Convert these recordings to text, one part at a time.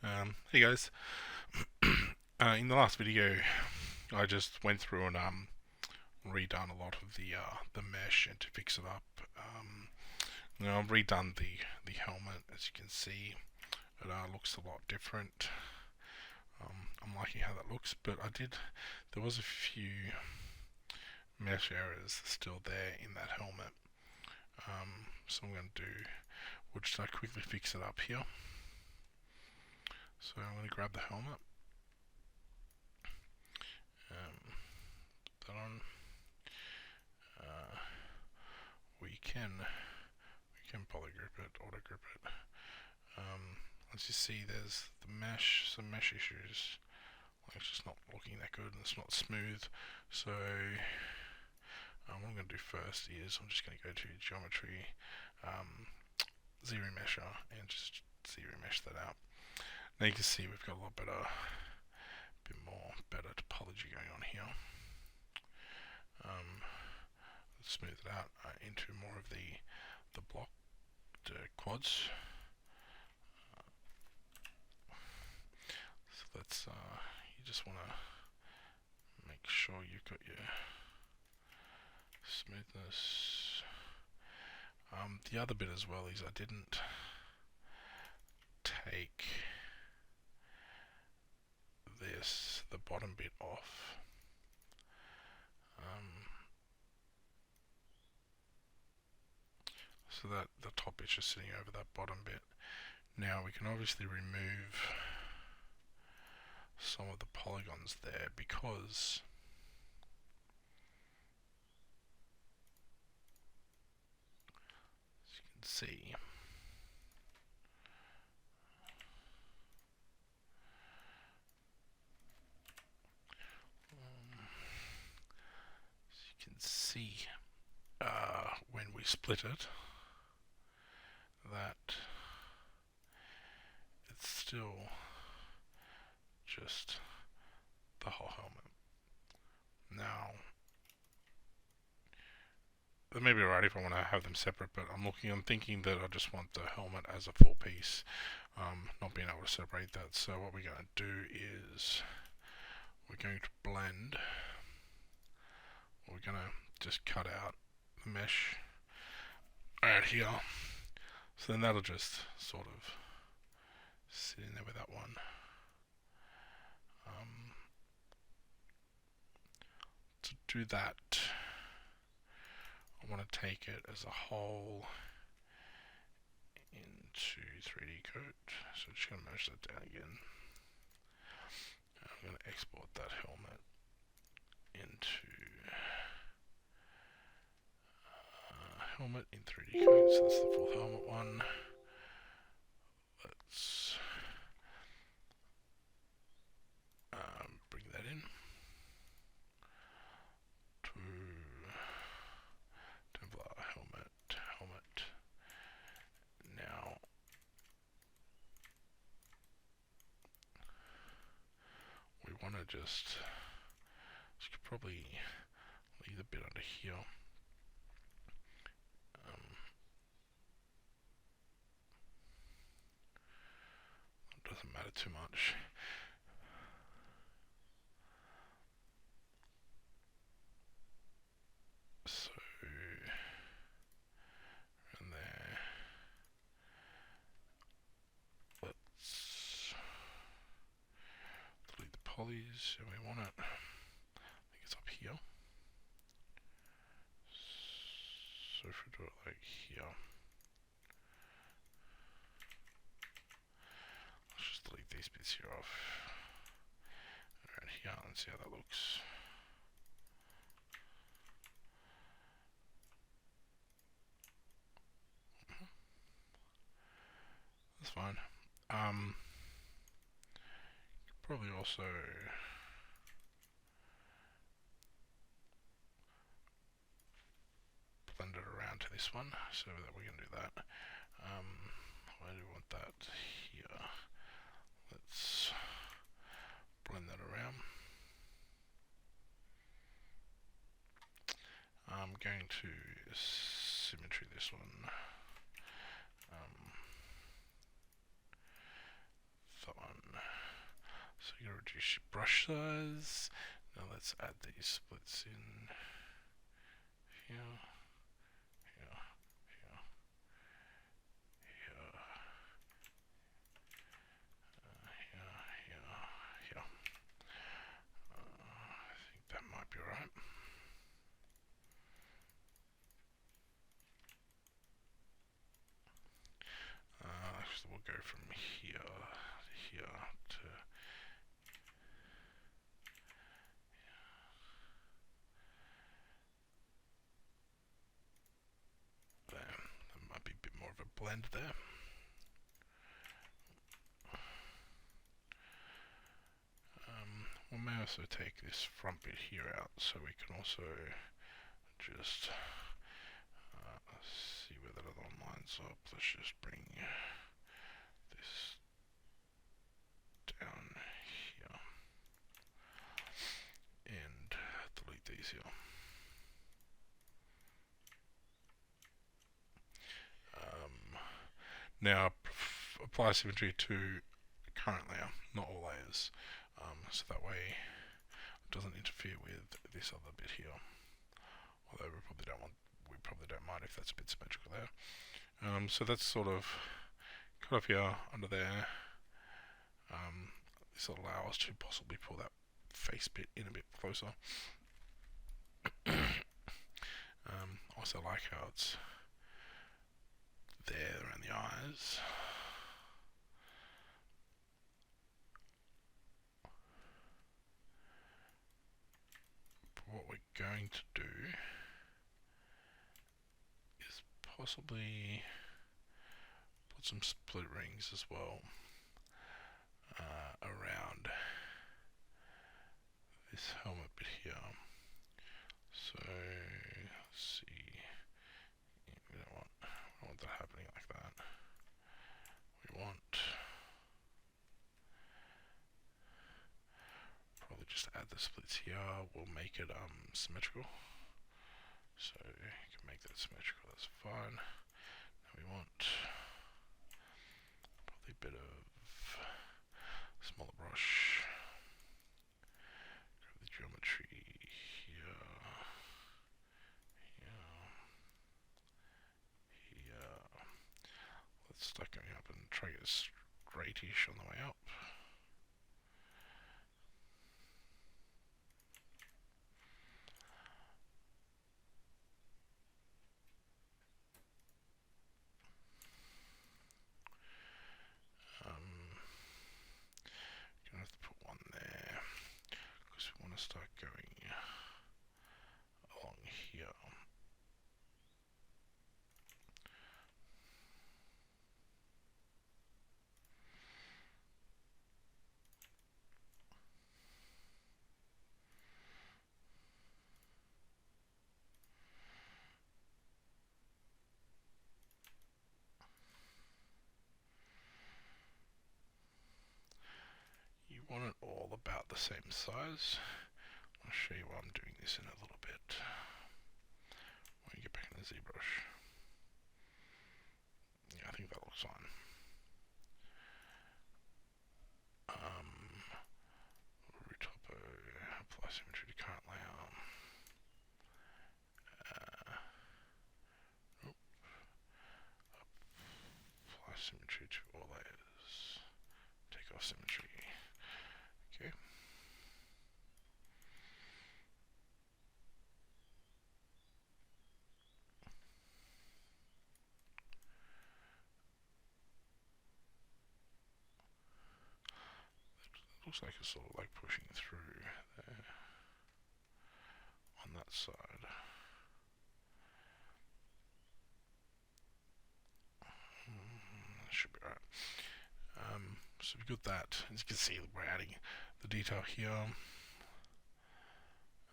Hey guys, in the last video I just went through and redone a lot of the mesh and to fix it up. I've redone the helmet. As you can see, it looks a lot different. I'm liking how that looks, but there was a few mesh errors still there in that helmet. So I'm going to do, we'll just quickly fix it up here. So I'm going to grab the helmet, put that on. We can poly grip it, auto grip it. As you see, there's some mesh issues. Like it's just not looking that good and it's not smooth. So what I'm going to do first is I'm just going to go to geometry, ZRemesher, and just ZRemesh that out. Now you can see we've got a lot better, better topology going on here. Let's smooth it out into more of the block quads. So let's you just want to make sure you've got your smoothness. The other bit as well is I didn't take the bottom bit off. So that the top bit's just sitting over that bottom bit. Now we can obviously remove some of the polygons there because as you can see, when we split it, that it's still just the whole helmet. Now, that may be alright if I want to have them separate, but I'm thinking that I just want the helmet as a full piece, not being able to separate that. So what we're going to do is we're going to blend. We're going to just cut out the mesh right here. So then that'll just sort of sit in there with that one. To do that, I want to take it as a whole into 3D Coat. So I'm just going to merge that down again. I'm going to export that helmet into helmet in 3D Coat. So that's the full helmet one. Let's bring that in to Templar helmet. Now we want to just could probably leave a bit under here. It doesn't matter too much. So around there. Let's delete the polys, and we want it. I think it's up here. So if we do it like here, let's just delete these bits here off. Around here, let's see how that looks. That's fine. Probably also blend it around to this one, so that we can do that. Why do we want that here? Let's blend that around. I'm going to symmetry this one. That one. increase your brush size. Now let's add these splits in here, here, here, here, here, here. I think that might be right. Actually, we'll go from here to here to there. That might be a bit more of a blend there. We may also take this front bit here out, so we can also just see where that other one lines up. Let's just bring this down here and delete these here. Now apply symmetry to current layer, not all layers, so that way it doesn't interfere with this other bit here. Although we probably don't mind if that's a bit symmetrical there. So that's sort of cut off here under there. This will allow us to possibly pull that face bit in a bit closer. Also like how it's there around the eyes. But what we're going to do is possibly put some split rings as well around this helmet bit here. So let's see. We don't want that happening like that. We want probably just add the splits here. We'll make it symmetrical. So you can make that symmetrical. That's fine. Now we want probably a bit of smaller brush. Grab the geometry here. Let's start going up and try to get straightish on the way up. Gonna have to put one there because we want to start going along here. You want it all about the same size. I'll show you why I'm doing this in a little bit when we get back in the ZBrush. Yeah, I think that looks fine. Retopo, apply symmetry to current layout. Apply symmetry to all layers. Take off symmetry. Okay. It looks like it's sort of like pushing through there on that side. That should be right. So we've got that. As you can see, we're adding the detail here.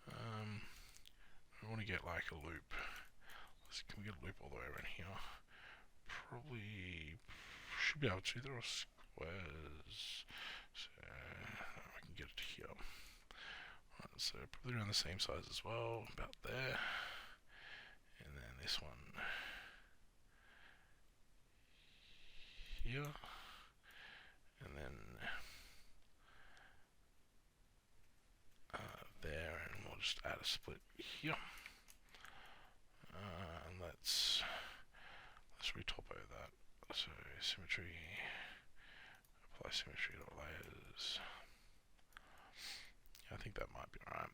We want to get like a loop. Can we get a loop all the way around here? Probably should be able to. There are squares, so we can get it here. Right, so probably around the same size as well, about there. And then this one here, and then I'll just add a split here. And let's retop over that. So symmetry, apply symmetry to layers. Yeah, I think that might be alright.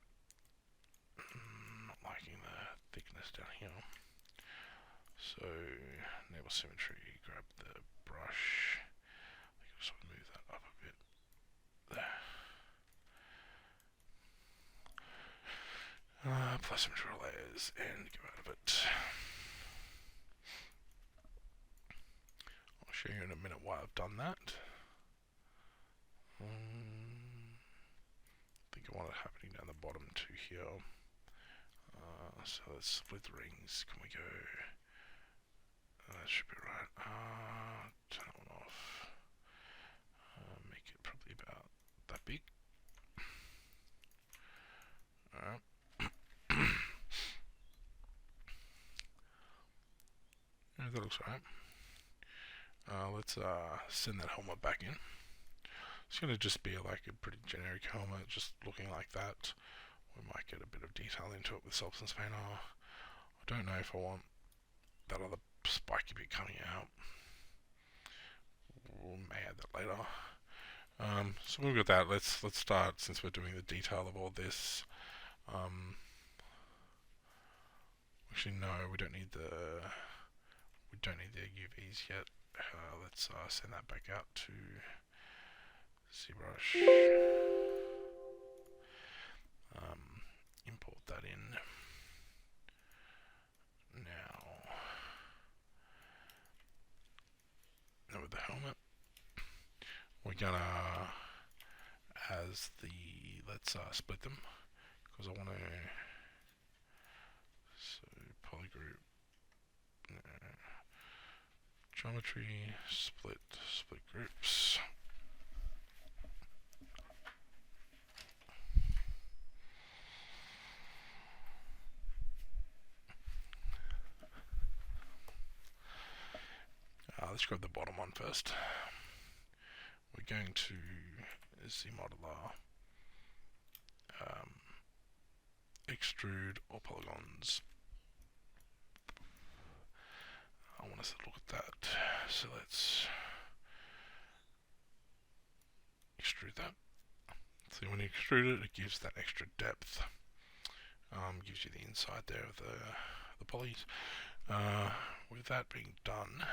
Not liking the thickness down here. So enable symmetry, grab the brush. I think I'll sort of move that up a bit. There. Apply symmetry to layers and get out of it. I'll show you in a minute why I've done that. I think I want it happening down the bottom too here. So let's split the rings. Can we go? That should be right. Turn that one off. Make it probably about that big. Alright. Yeah, that looks alright. Let's send that helmet back in. It's going to just be like a pretty generic helmet, just looking like that. We might get a bit of detail into it with Substance Painter. I don't know if I want that other spiky bit coming out. We may add that later. So we've got that. Let's start, since we're doing the detail of all this. Actually, no, we don't need the UVs yet. Let's send that back out to ZBrush. Import that in. Now with the helmet, we're gonna, let's split them, because I want to, so polygroup, geometry, split groups. Let's grab the bottom one first. We're going to ZModeler, extrude all polygons. I want us to look at that. So let's extrude that. So when you extrude it, it gives that extra depth. Gives you the inside there of the polys. With that being done,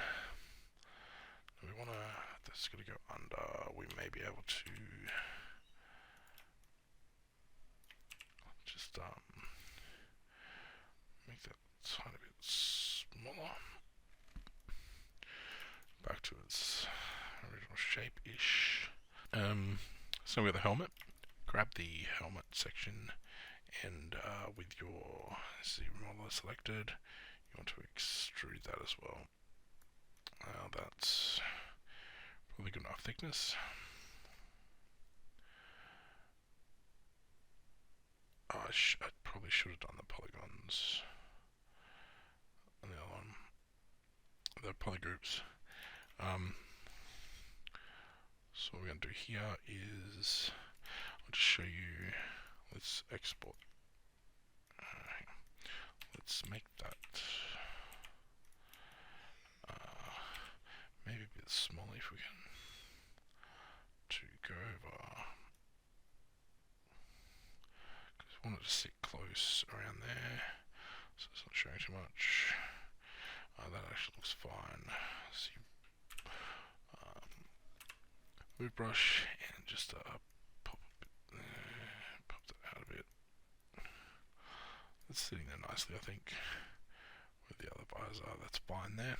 we want to, that's going to go under, we may be able to just make that tiny bit smaller, back to its original shape-ish. So we have the helmet, grab the helmet section, and with your ZModeler selected, you want to extrude that as well. That's probably good enough thickness. I probably should have done the polygons on the other one, the polygroups. So what we're going to do here is, I'll just show you, let's export, let's make that maybe a bit smaller if we can, to go over, because we want it to sit close around there, so it's not showing too much. That actually looks fine. So you ZBrush and just pop that out a bit. It's sitting there nicely, I think. Where the other bars are, that's fine there.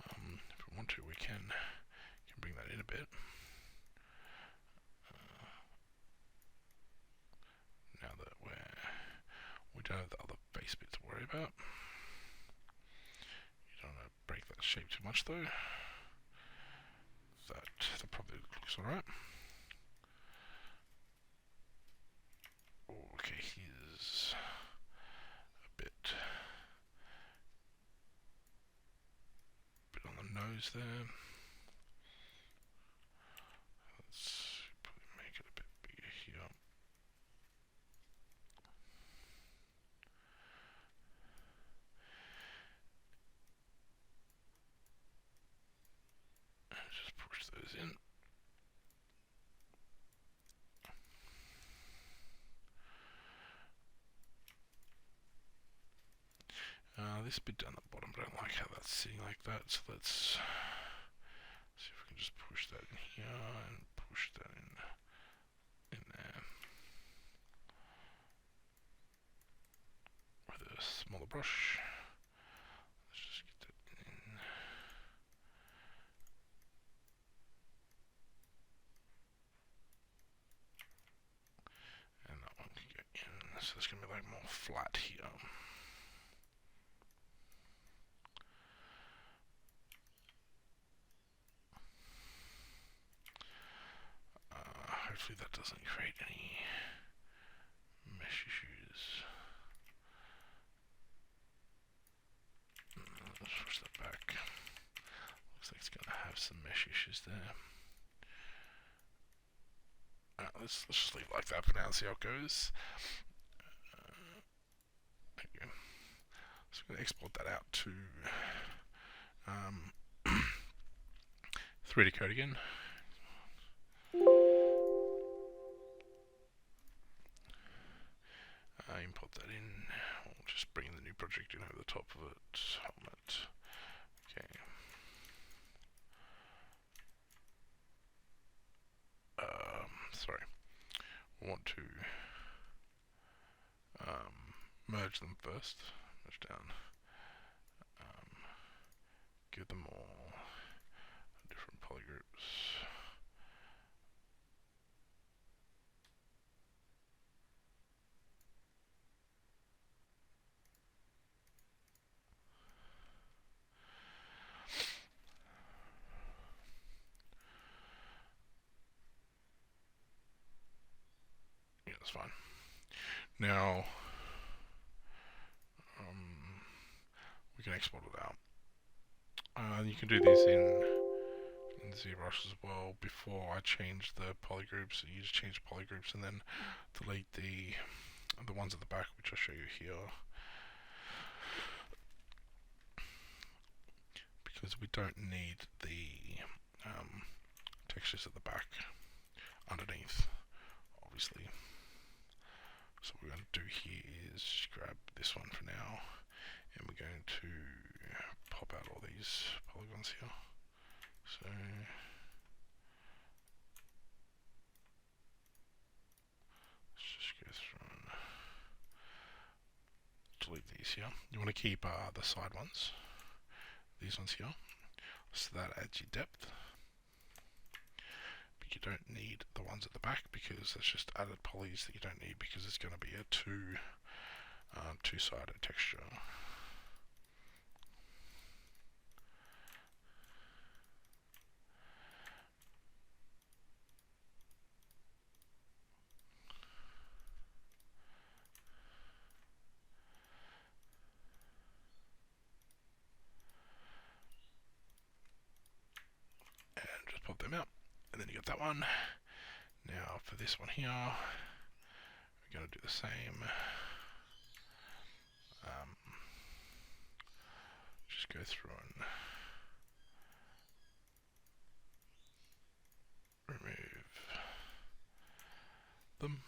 If we want to, we can bring that in a bit. Now that we don't have the other base bit to worry about. You don't want to break that shape too much though. That probably looks alright. Okay, here's a bit on the nose there. Let's probably make it a bit bigger here. This bit down the bottom, I don't like how that's sitting like that, so let's see if we can just push that in here and push that in there with a smaller brush. Let's just get that in. And that one can go in, so it's going to be like more flat here. Hopefully that doesn't create any mesh issues. Let's push that back. Looks like it's going to have some mesh issues there. Let's just leave it like that for now and see how it goes. Okay. So I'm going to export that out to 3D code again. Import that in. We'll just bring the new project in over the top of it. Helmet. Okay. Sorry. We want to merge them first. Merge down. Give them all different polygroups. Yeah, that's fine. Now, we can export it out. You can do these in ZBrush as well. Before I change the polygroups, you just change the polygroups and then delete the ones at the back, which I'll show you here. Because we don't need the textures at the back underneath, obviously. So what we're going to do here is just grab this one for now, and we're going to pop out all these polygons here. So let's just go through and delete these here. You want to keep the side ones, these ones here, so that adds you depth. But you don't need the ones at the back because that's just added polys that you don't need because it's going to be a two-sided texture. Pop them out, and then you got that one. Now for this one here, we're going to do the same. Just go through and remove them.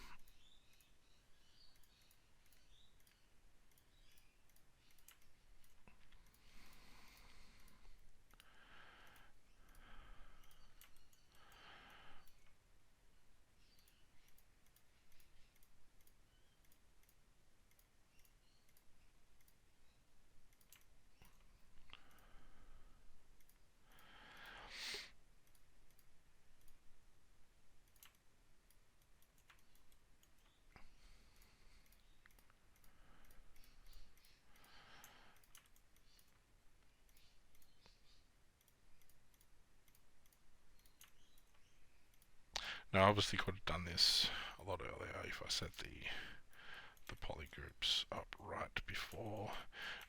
Now I obviously could have done this a lot earlier if I set the polygroups up right before.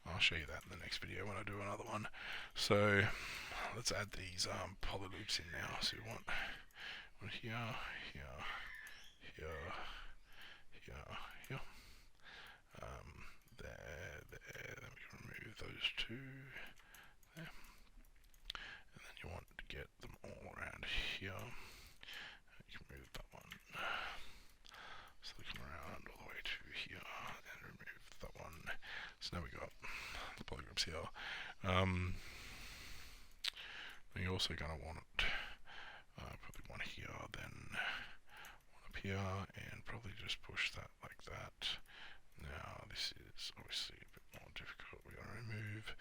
I'll show you that in the next video when I do another one. So let's add these poly loops in now. So we want one here, here, here, here, there, then we can remove those two there. And then you want to get them all around here. You can move that one. So they come around all the way to here and remove that one. So now we got the polygon tabs here. You're also going to want it, probably one here, then one up here, and probably just push that like that. Now this is obviously a bit more difficult. We're going to remove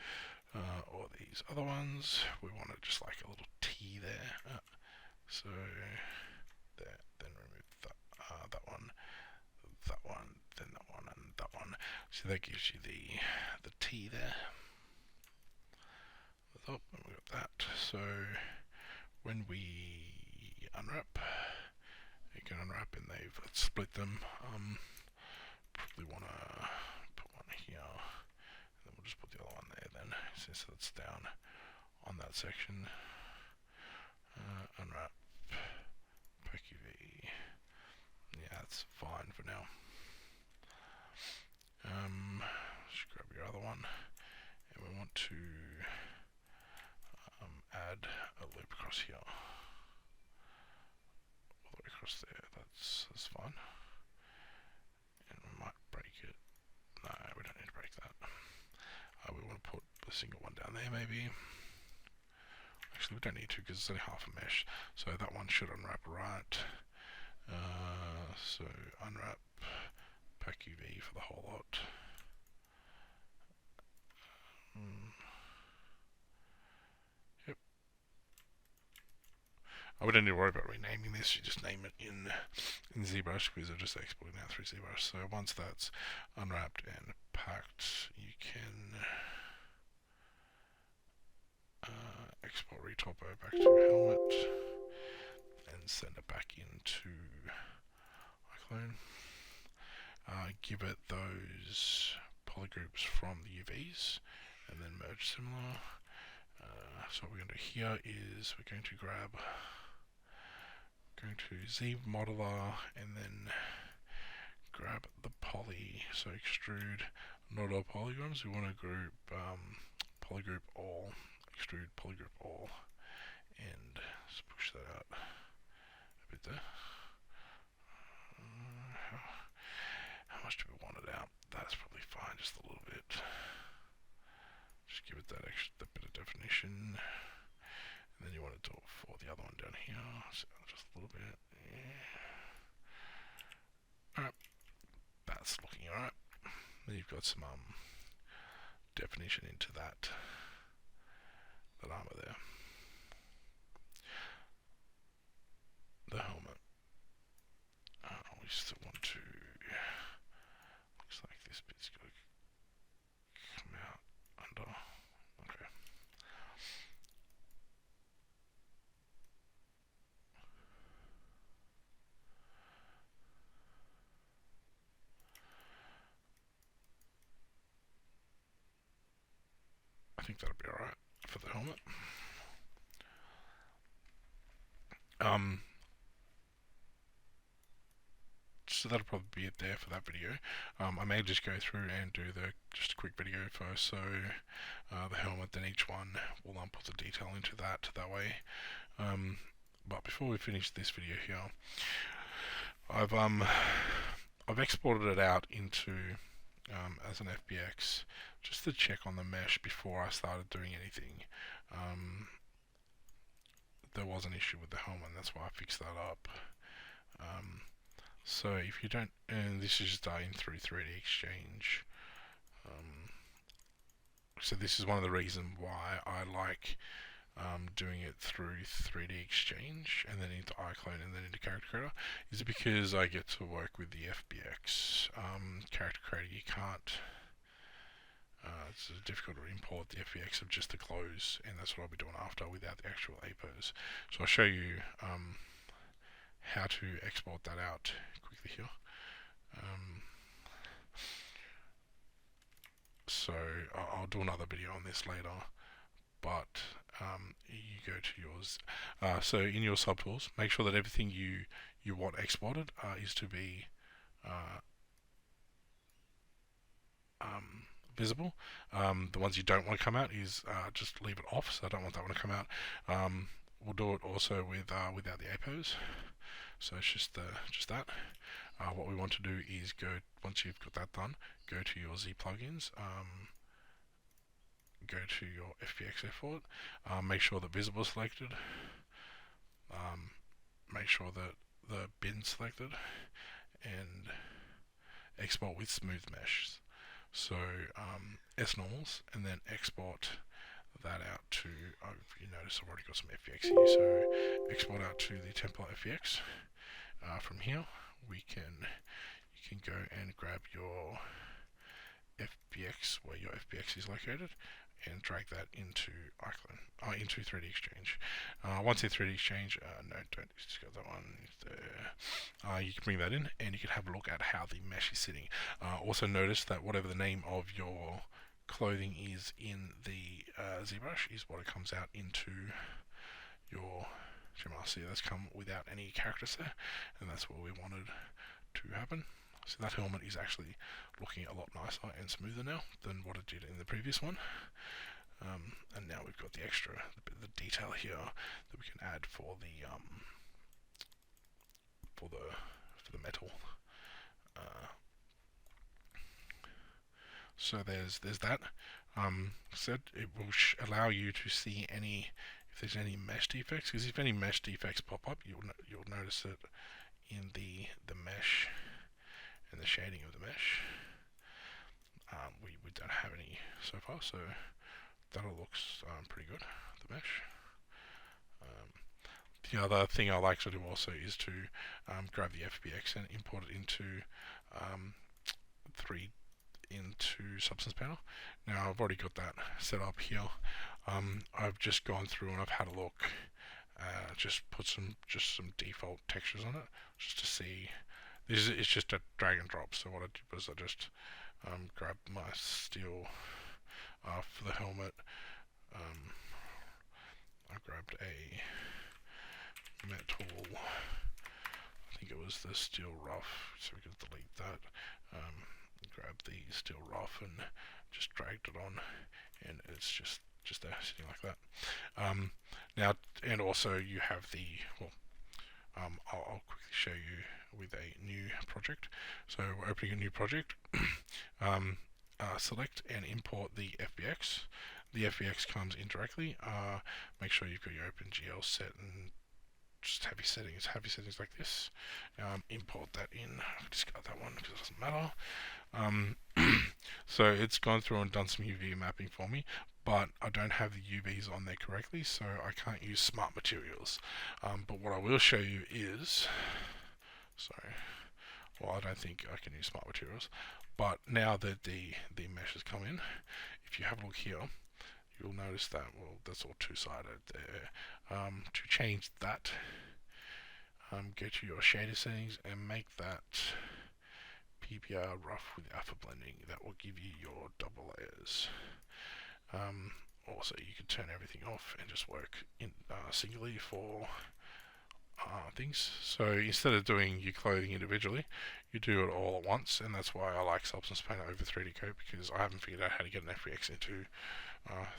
all these other ones. We want it just like a little T there. So there, then remove that one, then that one, and that one. So that gives you the T there. The top, and we got that. So when we unwrap, you can unwrap, and they've split them. Probably want to put one here, and then we'll just put the other one there then, since it's down on that section. Unwrap, pack UV. Yeah, that's fine for now. Just grab your other one, and we want to add a loop across here, all the way across there. That's fine. And we might break it. No, we don't need to break that. We want to put a single one down there, maybe. Actually, we don't need to because it's only half a mesh, so that one should unwrap right. So unwrap, pack UV for the whole lot. Yep. We don't need to worry about renaming this. You just name it in ZBrush because they're just exporting out through ZBrush. So once that's unwrapped and packed, you can export retopo back to helmet and send it back into iClone. Give it those polygroups from the UVs and then merge similar. So what we're going to do here is we're going to ZModeler and then grab the poly, so extrude not all polygons. We want to group polygroup all, extrude polygroup all, and let's push that out a bit there. How much do we want it out? That's probably fine, just a little bit. Just give it that bit of definition. And then you want to do it for the other one down here, so just a little bit. Yeah. Alright, that's looking alright. Then you've got some definition into that armor there. The helmet. We still want to. Looks like this bit's got to come out under. Okay. I think that'll be alright for the helmet. So that'll probably be it there for that video. I may just go through and do just a quick video first, so the helmet, then each one will put the detail into that way. But before we finish this video here, I've exported it out into as an FBX just to check on the mesh before I started doing anything. There was an issue with the helmet, and that's why I fixed that up. So if you don't, and this is just in through 3D Exchange. So this is one of the reasons why I like doing it through 3D Exchange and then into iClone and then into Character Creator, is because I get to work with the FBX. Character Creator, you can't. It's difficult to import the FBX of just the clothes, and that's what I'll be doing after without the actual APOs. So I'll show you how to export that out quickly here. So I'll do another video on this later, but you go to yours. So in your subtools, make sure that everything you want exported is to be visible. The ones you don't want to come out is just leave it off, so I don't want that one to come out. We'll do it also without the APOs. So it's just that. What we want to do is go, once you've got that done, go to your Z plugins, go to your FBX export, make sure that visible is selected, make sure that the bin's selected, and export with smooth mesh. So S-normals, and then export that out to, you notice I've already got some FBX here, so export out to the template FBX. From here, you can go and grab your FBX, where your FBX is located, and drag that into iClone, into 3D Exchange. Once in 3D Exchange, no, don't just go that one there. You can bring that in, and you can have a look at how the mesh is sitting. Also notice that whatever the name of your clothing is in the ZBrush is what it comes out into your shimmer. See, that's come without any characters there, and that's what we wanted to happen. So that helmet is actually looking a lot nicer and smoother now than what it did in the previous one. And now we've got the extra, the detail here that we can add for the metal. So there's that. So it will allow you to see if there's any mesh defects, because if any mesh defects pop up, you'll notice it in the mesh and the shading of the mesh. We don't have any so far, so that all looks pretty good, the mesh. The other thing I like to do also is to grab the FBX and import it into Substance Panel. Now I've already got that set up here. I've just gone through and I've had a look, just put some default textures on it, just to see. It's just a drag and drop. So what I did was I just grabbed my steel for the helmet. I grabbed a metal, I think it was the steel rough, so we could delete that. Grabbed the steel rough and just dragged it on, and it's just there sitting like that. Now, and also you have the, I'll quickly show you with a new project. So we're opening a new project. Select and import the FBX. The FBX comes in directly. Make sure you've got your OpenGL set and just heavy settings like this. Import that in. Discard that one because it doesn't matter. So it's gone through and done some UV mapping for me, but I don't have the UVs on there correctly, so I can't use smart materials. But what I will show you is, I don't think I can use smart materials, but now that the mesh has come in, if you have a look here, you'll notice that, that's all two-sided there. To change that, go to your shader settings and make that PBR rough with alpha blending. That will give you your double layers. Also, you can turn everything off and just work in singly for things. So instead of doing your clothing individually, you do it all at once, and that's why I like Substance Painter over 3D Coat, because I haven't figured out how to get an FBX into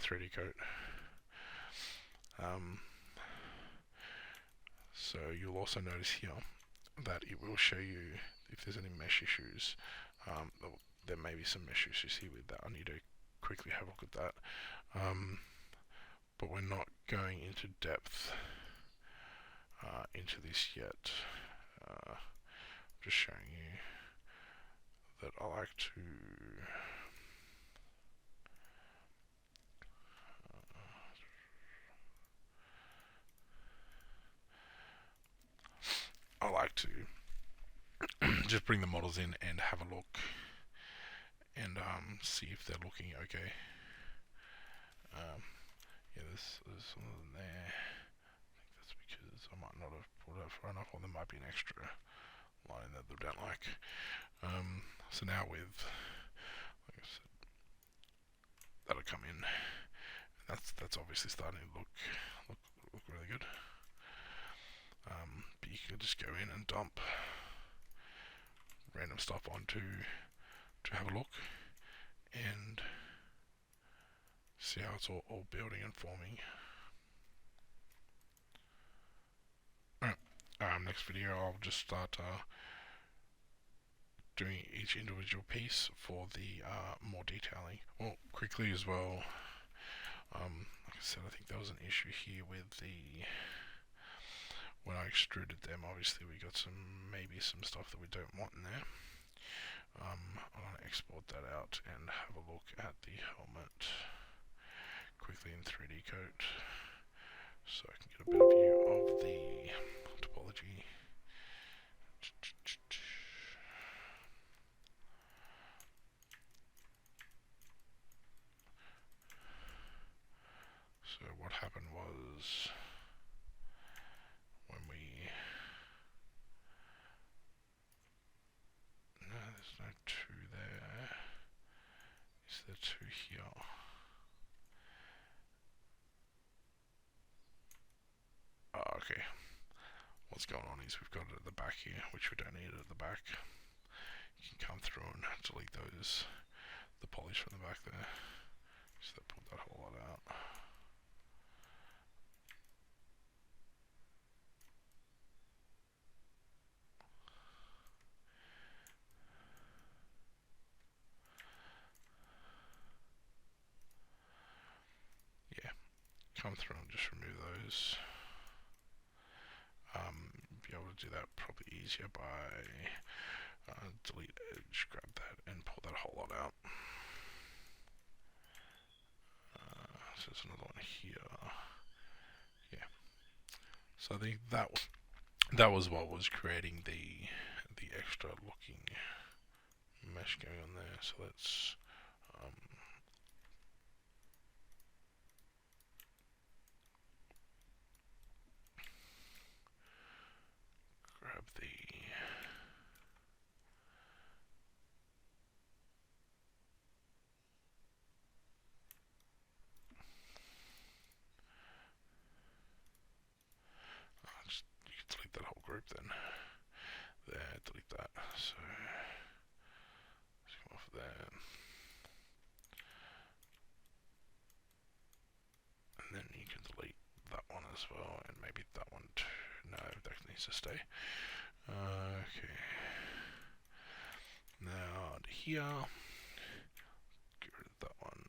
3D Coat. So you'll also notice here that it will show you if there's any mesh issues. There may be some mesh issues here with that. I need to quickly have a look at that. But we're not going into depth into this yet. Just showing you that I like to just bring the models in and have a look and see if they're looking okay. Yeah, there's some of them there. I think that's because I might not have pulled out far enough, or there might be an extra line that they don't like. So now with, like I said, that'll come in. That's obviously starting to look really good. But you can just go in and dump random stuff onto to have a look and see how it's all building and forming. Alright, next video I'll just start doing each individual piece for the more detailing. Quickly as well, Like I said, I think there was an issue here with when I extruded them. Obviously we got maybe some stuff that we don't want in there. I'm going to export that out and have a look at the helmet quickly in 3D Coat so I can get a better view of the topology. So what happened was when we... No, there's no 2 there. Is there 2 here? Oh, okay. What's going on is we've got it at the back here, which we don't need it at the back. You can come through and delete the polish from the back there. So that pulled that whole lot out. Yeah, come through and just remove those. Be able to do that probably easier by delete edge, grab that, and pull that whole lot out. So there's another one here. Yeah. So I think that was what was creating the extra looking mesh going on there. So let's grab the you can delete that whole group then. There, delete that. So let's come off of there. And then you can delete that one as well, and maybe that one too. No, that needs to stay. Okay. Now here, get rid of that one.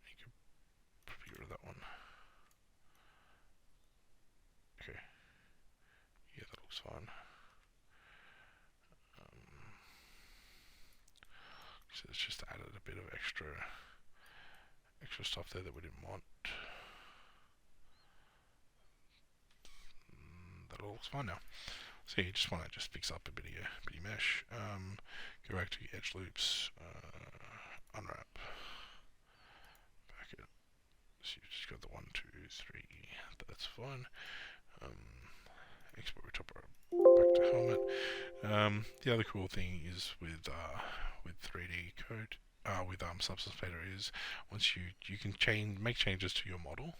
You can probably get rid of that one. Okay. Yeah, that looks fine. So it's just added a bit of extra stuff there that we didn't want. That all looks fine now. So you just want to fix up a bit of your mesh. Go back to your edge loops, unwrap, back it. So you've just got the 1, 2, 3. That's fine. Export retopper back to helmet. The other cool thing is with 3D Coat, with Substance Fader, is once you can make changes to your model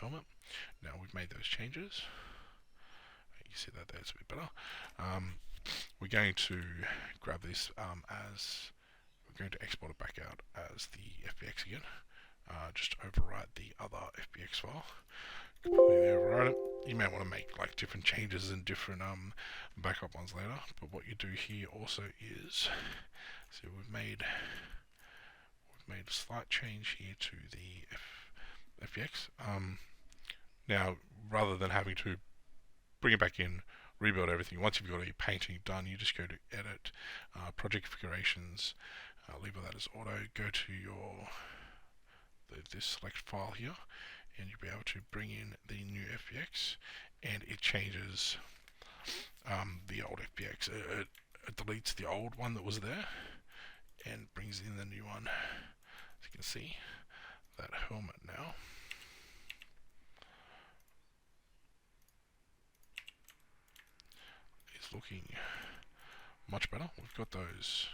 helmet. Now we've made those changes. You can see that there, it's a bit better. We're going to grab this as we're going to export it back out as the FBX again. Just overwrite the other FBX file. Completely overwrite it. You may want to make like different changes and different backup ones later. But what you do here also is, so we've made a slight change here to the FBX. Now, rather than having to bring it back in, rebuild everything, once you've got your painting done, you just go to Edit, Project Configurations, leave that as auto, go to this select file here, and you'll be able to bring in the new FBX, and it changes the old FBX. It deletes the old one that was there and brings in the new one. As you can see, that helmet now is looking much better. We've got those.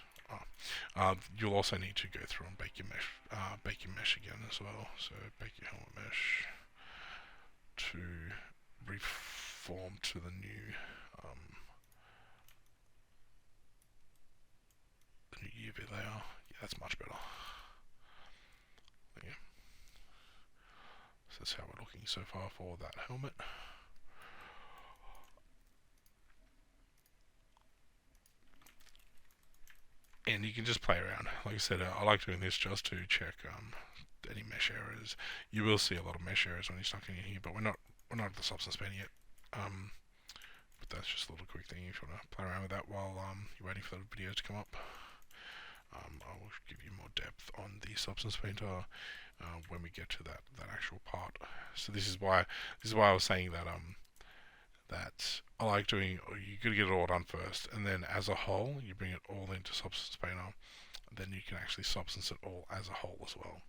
You'll also need to go through and bake your mesh again as well. So bake your helmet mesh to reform to the new UV layer. Yeah, that's much better. There you go. So that's how we're looking so far for that helmet. And you can just play around. Like I said, I like doing this just to check any mesh errors. You will see a lot of mesh errors when you're stuck in here, but we're not at the substance painter yet. But that's just a little quick thing if you want to play around with that while you're waiting for the video to come up. I will give you more depth on the substance painter when we get to that actual part. So this is why I was saying that that I like doing. You got to get it all done first, and then as a whole, you bring it all into substance painter. Then you can actually substance it all as a whole as well.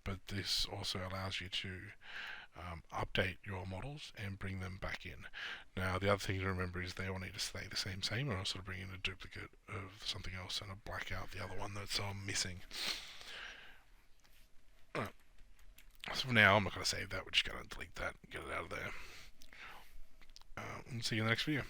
But this also allows you to update your models and bring them back in. Now, the other thing to remember is they all need to stay the same, or else it'll bring in a duplicate of something else and it'll black out the other one that's missing. Alright. So for now, I'm not going to save that. We're just going to delete that and get it out of there. And see you in the next video.